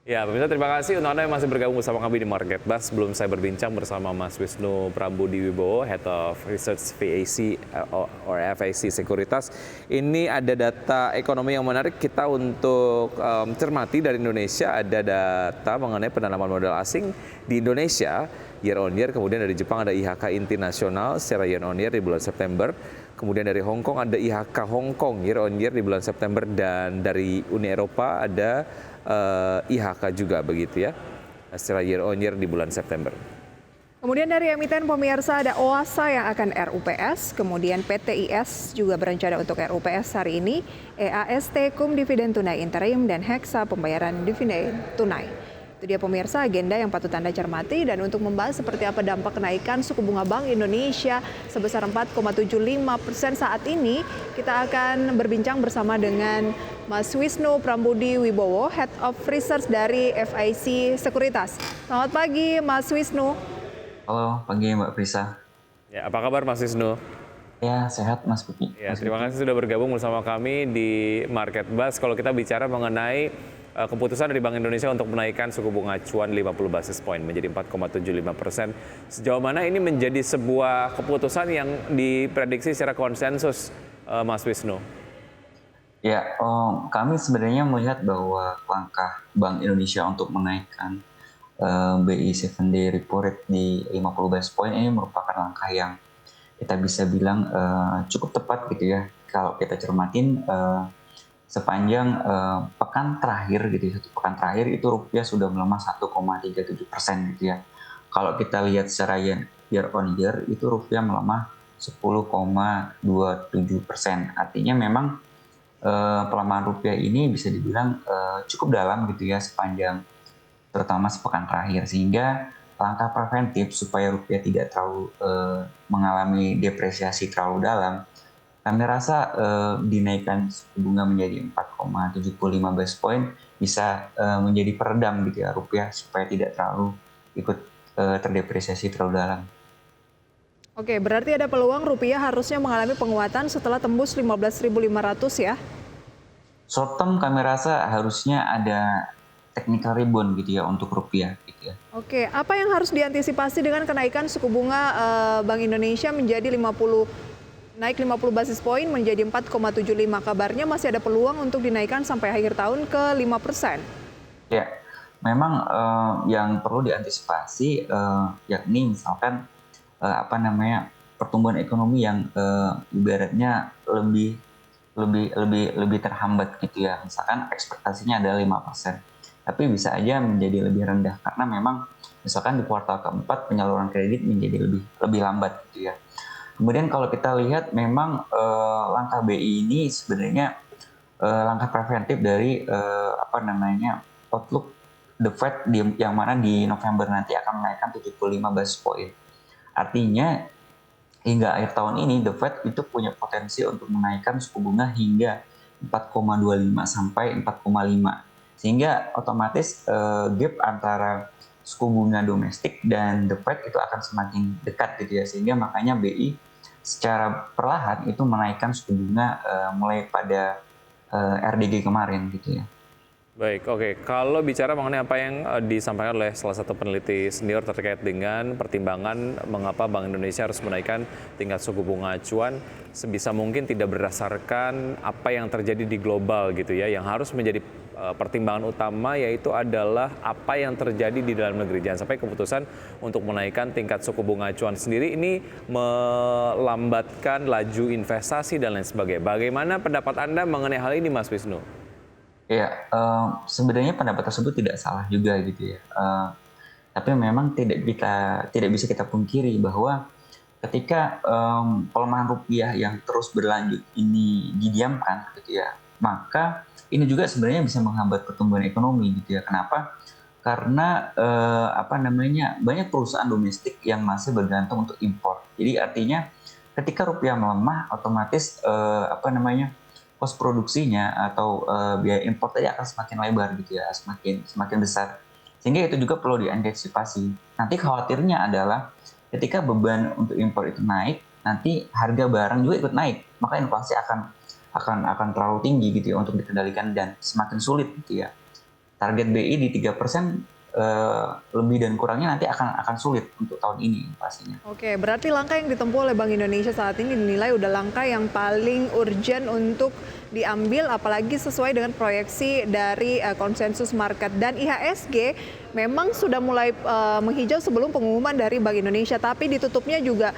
Ya, pemirsa terima kasih untuk Anda yang masih bergabung bersama kami di Market Buzz. Sebelum saya berbincang bersama Mas Wisnu Prabudiwibowo, Head of Research VAC or FAC Sekuritas. Ini ada data ekonomi yang menarik kita untuk cermati dari Indonesia. Ada data mengenai penanaman modal asing di Indonesia year on year. Kemudian dari Jepang ada IHK inti nasional secara year on year di bulan September. Kemudian dari Hong Kong ada IHK Hong Kong year on year di bulan September. Dan dari Uni Eropa ada IHK juga begitu ya, secara year on year di bulan September. Kemudian dari emiten pemirsa ada OASA yang akan RUPS, kemudian PTIS juga berencana untuk RUPS hari ini, EAST Kum dividen tunai interim, dan Hexa pembayaran dividen tunai. Itu dia pemirsa agenda yang patut Anda cermati, dan untuk membahas seperti apa dampak kenaikan suku bunga Bank Indonesia sebesar 4,75% saat ini, kita akan berbincang bersama dengan Mas Wisnu Prabudiwibowo, Head of Research dari FIC Sekuritas. Selamat pagi Mas Wisnu. Halo, pagi Mbak Prisa. Ya, apa kabar Mas Wisnu? Ya, sehat Mas Buki. Ya, terima kasih sudah bergabung bersama kami di Market Buzz. Kalau kita bicara mengenai keputusan dari Bank Indonesia untuk menaikkan suku bunga acuan 50 basis point menjadi 4,75%. Sejauh mana ini menjadi sebuah keputusan yang diprediksi secara konsensus, Mas Wisnu? Ya, kami sebenarnya melihat bahwa langkah Bank Indonesia untuk menaikkan BI 7-day repo rate di 50 basis point ini merupakan langkah yang kita bisa bilang cukup tepat gitu ya. Kalau kita cermatin sepanjang pekan terakhir gitu ya, satu pekan terakhir itu rupiah sudah melemah 1,37% gitu ya. Kalau kita lihat secara year on year itu rupiah melemah 10,27%. Artinya memang pelemahan rupiah ini bisa dibilang cukup dalam gitu ya sepanjang terutama sepekan terakhir, sehingga langkah preventif supaya rupiah tidak terlalu mengalami depresiasi terlalu dalam, kami rasa dinaikkan suku bunga menjadi 4,75 basis point bisa menjadi peredam gitu ya rupiah supaya tidak terlalu ikut terdepresiasi terlalu dalam. Oke, berarti ada peluang rupiah harusnya mengalami penguatan setelah tembus 15.500 ya? Short term kami rasa harusnya ada technical rebound gitu ya untuk rupiah gitu ya. Oke, apa yang harus diantisipasi dengan kenaikan suku bunga Bank Indonesia menjadi naik 50 basis point menjadi 4,75? Kabarnya masih ada peluang untuk dinaikkan sampai akhir tahun ke 5%. Ya, memang yang perlu diantisipasi yakni misalkan pertumbuhan ekonomi yang ibaratnya lebih terhambat gitu ya. Misalkan ekspektasinya ada 5%, tapi bisa aja menjadi lebih rendah karena memang misalkan di kuartal keempat penyaluran kredit menjadi lebih lambat gitu ya. Kemudian kalau kita lihat memang langkah BI ini sebenarnya langkah preventif dari outlook the Fed yang mana di November nanti akan menaikkan 75 basis point. Artinya hingga akhir tahun ini the Fed itu punya potensi untuk menaikkan suku bunga hingga 4,25 sampai 4,5. Sehingga otomatis gap antara suku bunga domestik dan the Fed itu akan semakin dekat gitu ya. Sehingga makanya BI secara perlahan itu menaikkan suku bunga mulai pada RDG kemarin gitu ya. Baik, oke. Kalau bicara mengenai apa yang disampaikan oleh salah satu peneliti senior terkait dengan pertimbangan mengapa Bank Indonesia harus menaikkan tingkat suku bunga acuan, sebisa mungkin tidak berdasarkan apa yang terjadi di global gitu ya. Yang harus menjadi pertimbangan utama yaitu adalah apa yang terjadi di dalam negeri. Jangan sampai keputusan untuk menaikkan tingkat suku bunga acuan sendiri ini melambatkan laju investasi dan lain sebagainya. Bagaimana pendapat Anda mengenai hal ini, Mas Wisnu? Ya, sebenarnya pendapat tersebut tidak salah juga gitu ya. Tapi memang tidak bisa kita pungkiri bahwa ketika pelemahan rupiah yang terus berlanjut ini didiamkan gitu ya, maka ini juga sebenarnya bisa menghambat pertumbuhan ekonomi gitu ya. Kenapa? Karena banyak perusahaan domestik yang masih bergantung untuk impor. Jadi artinya ketika rupiah melemah, otomatis kos produksinya atau biaya impor tadi akan semakin lebar gitu ya, semakin besar. Sehingga itu juga perlu diantisipasi. Nanti khawatirnya adalah ketika beban untuk impor itu naik, nanti harga barang juga ikut naik, maka inflasi akan terlalu tinggi gitu ya untuk dikendalikan dan semakin sulit gitu ya. target BI di 3% lebih dan kurangnya nanti akan sulit untuk tahun ini pastinya. Oke, berarti langkah yang ditempuh oleh Bank Indonesia saat ini dinilai udah langkah yang paling urgent untuk diambil, apalagi sesuai dengan proyeksi dari konsensus market. Dan IHSG memang sudah mulai menghijau sebelum pengumuman dari Bank Indonesia, tapi ditutupnya juga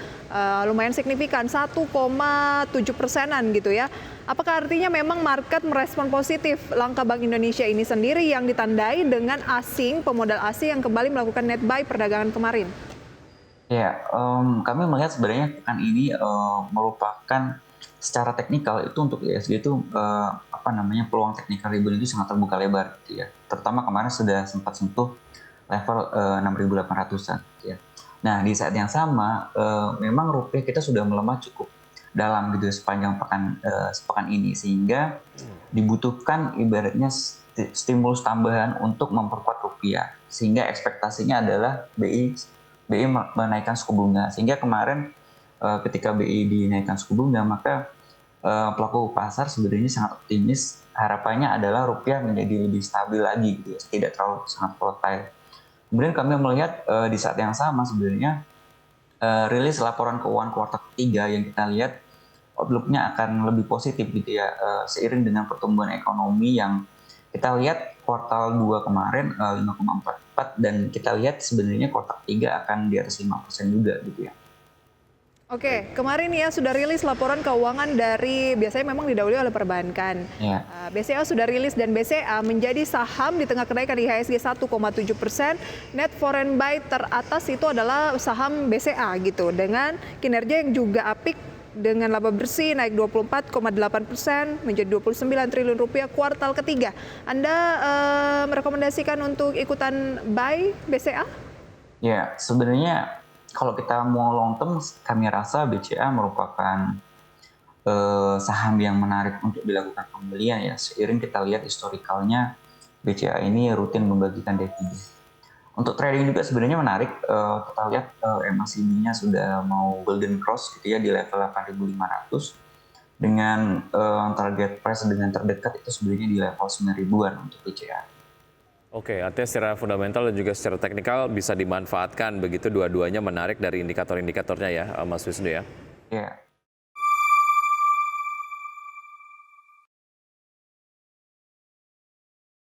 lumayan signifikan, 1,7%-an gitu ya. Apakah artinya memang market merespon positif langkah Bank Indonesia ini sendiri yang ditandai dengan pemodal asing yang kembali melakukan net buy perdagangan kemarin? Ya, kami melihat sebenarnya pekan ini merupakan secara teknikal itu untuk IHSG itu peluang teknikal rebound itu sangat terbuka lebar gitu ya. Terutama kemarin sudah sempat sentuh level 6.800-an gitu ya. Nah, di saat yang sama memang rupiah kita sudah melemah cukup dalam gitu sepanjang sepekan ini, sehingga dibutuhkan ibaratnya stimulus tambahan untuk memperkuat rupiah, sehingga ekspektasinya adalah BI menaikkan suku bunga, sehingga kemarin ketika BI dinaikkan suku bunga maka pelaku pasar sebenarnya sangat optimis, harapannya adalah rupiah menjadi lebih stabil lagi gitu ya, tidak terlalu sangat volatile. Kemudian kami melihat di saat yang sama sebenarnya rilis laporan keuangan kuartal ketiga yang kita lihat outlook-nya akan lebih positif gitu ya, seiring dengan pertumbuhan ekonomi yang kita lihat kuartal 2 kemarin 5,44 dan kita lihat sebenarnya kuartal 3 akan di atas 5% juga gitu ya. Oke, kemarin ya sudah rilis laporan keuangan dari, biasanya memang didahului oleh perbankan. Ya. BCA sudah rilis dan BCA menjadi saham di tengah kenaikan IHSG 1,7%. Net foreign buy teratas itu adalah saham BCA gitu, dengan kinerja yang juga apik dengan laba bersih naik 24,8% menjadi 29 triliun rupiah kuartal ketiga. Anda merekomendasikan untuk ikutan buy BCA? Ya, sebenarnya kalau kita mau long term, kami rasa BCA merupakan saham yang menarik untuk dilakukan pembelian ya. Seiring kita lihat historikalnya BCA ini rutin membagikan dividen. Untuk trading juga sebenarnya menarik. Kita lihat MACD-nya sudah mau golden cross gitu ya di level 8.500 dengan target price dengan terdekat itu sebenarnya di level 9.000-an untuk BCA. Oke, artinya secara fundamental dan juga secara teknikal bisa dimanfaatkan begitu, dua-duanya menarik dari indikator-indikatornya ya, Mas Wisnu ya? Ya.